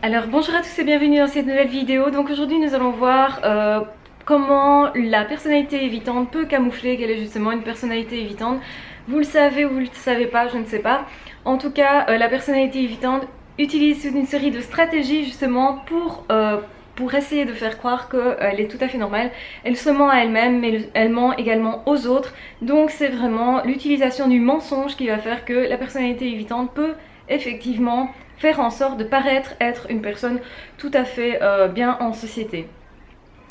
Alors bonjour à tous et bienvenue dans cette nouvelle vidéo. Donc aujourd'hui nous allons voir comment la personnalité évitante peut camoufler qu'elle est justement une personnalité évitante. Vous le savez ou vous le savez pas, je ne sais pas. En tout cas, la personnalité évitante utilise une série de stratégies justement pour essayer de faire croire qu'elle est tout à fait normale. Elle se ment à elle-même, mais elle ment également aux autres. Donc c'est vraiment l'utilisation du mensonge qui va faire que la personnalité évitante peut effectivement faire en sorte de paraître être une personne tout à fait bien en société.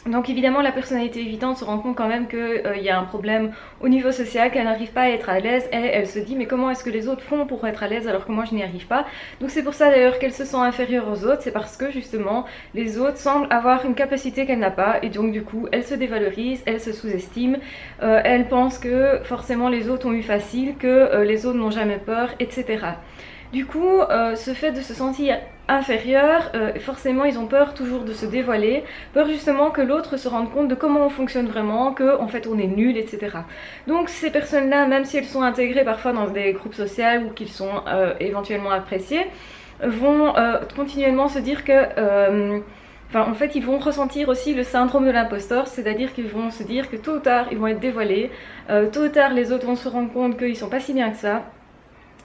Donc évidemment la personnalité évitante se rend compte quand même qu'il y a un problème au niveau social, qu'elle n'arrive pas à être à l'aise et elle se dit mais comment est-ce que les autres font pour être à l'aise alors que moi je n'y arrive pas. Donc c'est pour ça d'ailleurs qu'elle se sent inférieure aux autres, c'est parce que justement les autres semblent avoir une capacité qu'elle n'a pas et donc du coup elle se dévalorise, elle se sous-estime, elle pense que forcément les autres ont eu facile, que les autres n'ont jamais peur, etc. Du coup, ce fait de se sentir inférieur, forcément ils ont peur toujours de se dévoiler, peur justement que l'autre se rende compte de comment on fonctionne vraiment, que en fait on est nul, etc. Donc ces personnes-là, même si elles sont intégrées parfois dans des groupes sociaux ou qu'ils sont éventuellement appréciés, vont continuellement se dire que... Enfin, en fait, ils vont ressentir aussi le syndrome de l'imposteur, c'est-à-dire qu'ils vont se dire que tôt ou tard, ils vont être dévoilés, tôt ou tard, les autres vont se rendre compte qu'ils sont pas si bien que ça,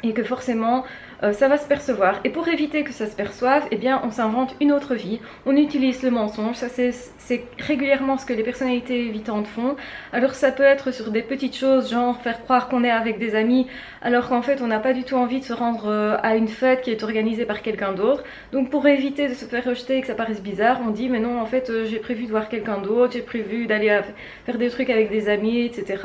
et que forcément ça va se percevoir. Et pour éviter que ça se perçoive, eh bien on s'invente une autre vie, on utilise le mensonge, ça c'est régulièrement ce que les personnalités évitantes font. Alors ça peut être sur des petites choses, genre faire croire qu'on est avec des amis, alors qu'en fait on n'a pas du tout envie de se rendre à une fête qui est organisée par quelqu'un d'autre. Donc pour éviter de se faire rejeter et que ça paraisse bizarre, on dit mais non en fait j'ai prévu de voir quelqu'un d'autre, j'ai prévu d'aller faire des trucs avec des amis, etc.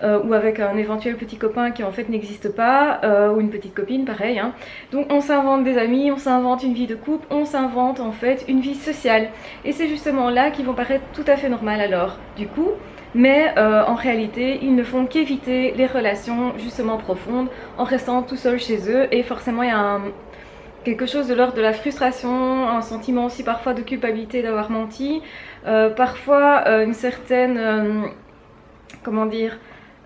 Ou avec un éventuel petit copain qui en fait n'existe pas, ou une petite copine, pareil. Hein. Donc on s'invente des amis, on s'invente une vie de couple, on s'invente en fait une vie sociale. Et c'est justement là qu'ils vont paraître tout à fait normales alors, du coup. Mais en réalité, ils ne font qu'éviter les relations justement profondes en restant tout seuls chez eux. Et forcément, il y a quelque chose de l'ordre de la frustration, un sentiment aussi parfois de culpabilité d'avoir menti. Parfois une certaine... comment dire,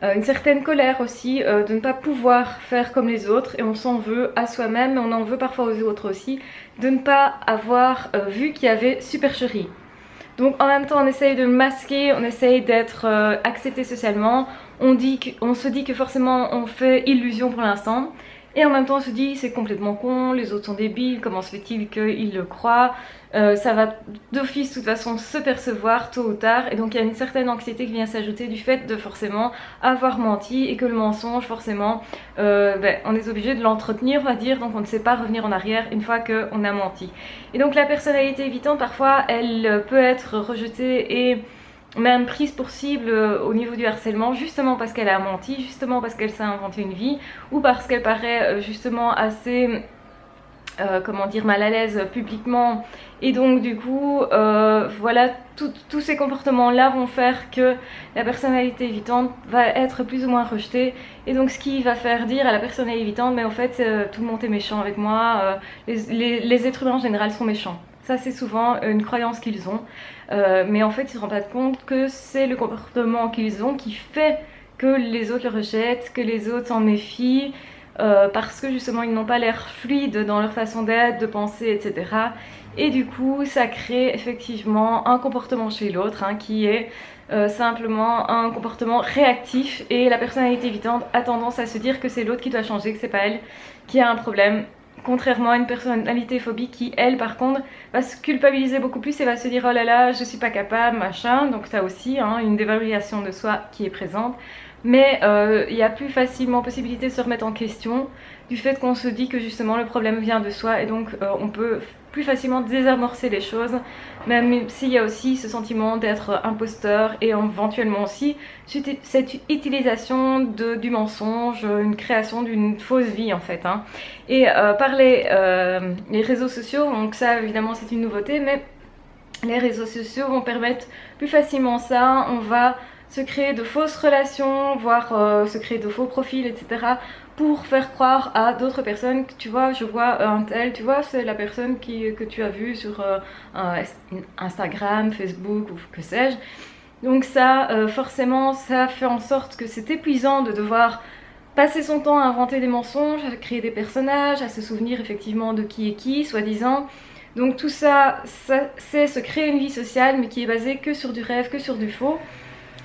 une certaine colère aussi de ne pas pouvoir faire comme les autres et on s'en veut à soi-même mais on en veut parfois aux autres aussi de ne pas avoir vu qu'il y avait supercherie. Donc en même temps on essaye de le masquer, on essaye d'être accepté socialement, on se dit que forcément on fait illusion pour l'instant. Et en même temps on se dit c'est complètement con, les autres sont débiles, comment se fait-il qu'ils le croient, ça va d'office de toute façon se percevoir tôt ou tard. Et donc il y a une certaine anxiété qui vient s'ajouter du fait de forcément avoir menti et que le mensonge forcément on est obligé de l'entretenir on va dire, donc on ne sait pas revenir en arrière une fois qu'on a menti. Et donc la personnalité évitante parfois elle peut être rejetée et même prise pour cible au niveau du harcèlement justement parce qu'elle a menti, justement parce qu'elle s'est inventé une vie ou parce qu'elle paraît justement assez comment dire, mal à l'aise publiquement et donc du coup voilà, tous ces comportements là vont faire que la personnalité évitante va être plus ou moins rejetée et donc ce qui va faire dire à la personne évitante mais en fait tout le monde est méchant avec moi, les êtres humains en général sont méchants. Ça c'est souvent une croyance qu'ils ont, mais en fait ils ne se rendent pas compte que c'est le comportement qu'ils ont qui fait que les autres le rejettent, que les autres s'en méfient, parce que justement ils n'ont pas l'air fluides dans leur façon d'être, de penser, etc. Et du coup ça crée effectivement un comportement chez l'autre qui est simplement un comportement réactif et la personnalité évitante a tendance à se dire que c'est l'autre qui doit changer, que c'est pas elle qui a un problème. Contrairement à une personnalité phobique qui, elle, par contre, va se culpabiliser beaucoup plus et va se dire oh là là, je suis pas capable, machin. Donc ça aussi, une dévalorisation de soi qui est présente. Mais il y a plus facilement possibilité de se remettre en question du fait qu'on se dit que justement le problème vient de soi et donc on peut plus facilement désamorcer les choses, même s'il y a aussi ce sentiment d'être imposteur et éventuellement aussi cette utilisation du mensonge, une création d'une fausse vie en fait. Et par les réseaux sociaux, donc ça évidemment c'est une nouveauté, mais les réseaux sociaux vont permettre plus facilement ça, on va se créer de fausses relations, voire se créer de faux profils, etc. pour faire croire à d'autres personnes que tu vois, je vois un tel, tu vois, c'est la personne que tu as vue sur Instagram, Facebook ou que sais-je. Donc ça, forcément, ça fait en sorte que c'est épuisant de devoir passer son temps à inventer des mensonges, à créer des personnages, à se souvenir effectivement de qui est qui, soi-disant. Donc tout ça, c'est se créer une vie sociale mais qui est basée que sur du rêve, que sur du faux.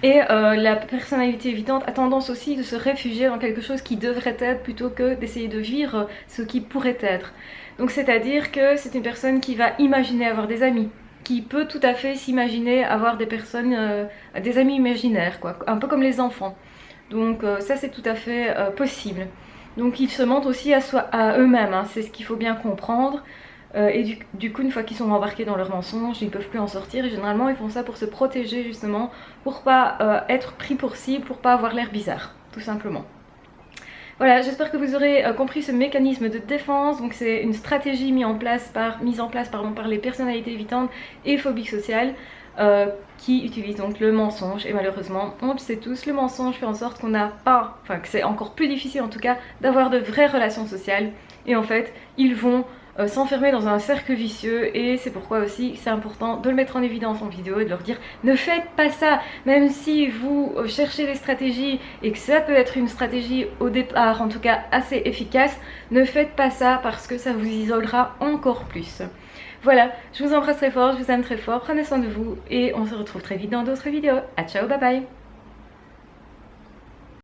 Et la personnalité évitante a tendance aussi de se réfugier dans quelque chose qui devrait être plutôt que d'essayer de vivre ce qui pourrait être. Donc c'est-à-dire que c'est une personne qui va imaginer avoir des amis, qui peut tout à fait s'imaginer avoir des personnes, des amis imaginaires, quoi, un peu comme les enfants. Donc ça c'est tout à fait possible. Donc ils se mentent aussi à eux-mêmes, hein, c'est ce qu'il faut bien comprendre. Et du coup, une fois qu'ils sont embarqués dans leurs mensonges, ils ne peuvent plus en sortir. Et généralement, ils font ça pour se protéger justement, pour pas être pris pour cible, pour pas avoir l'air bizarre, tout simplement. Voilà, j'espère que vous aurez compris ce mécanisme de défense. Donc c'est une stratégie mise en place par les personnalités évitantes et phobiques sociales qui utilisent donc le mensonge. Et malheureusement, on le sait tous, le mensonge fait en sorte qu'on n'a pas, enfin que c'est encore plus difficile en tout cas, d'avoir de vraies relations sociales. Et en fait, ils vont s'enfermer dans un cercle vicieux, et c'est pourquoi aussi c'est important de le mettre en évidence en vidéo et de leur dire ne faites pas ça, même si vous cherchez des stratégies et que ça peut être une stratégie au départ en tout cas assez efficace, ne faites pas ça parce que ça vous isolera encore plus. Voilà, je vous embrasse très fort, je vous aime très fort, prenez soin de vous et on se retrouve très vite dans d'autres vidéos. À ciao, bye bye.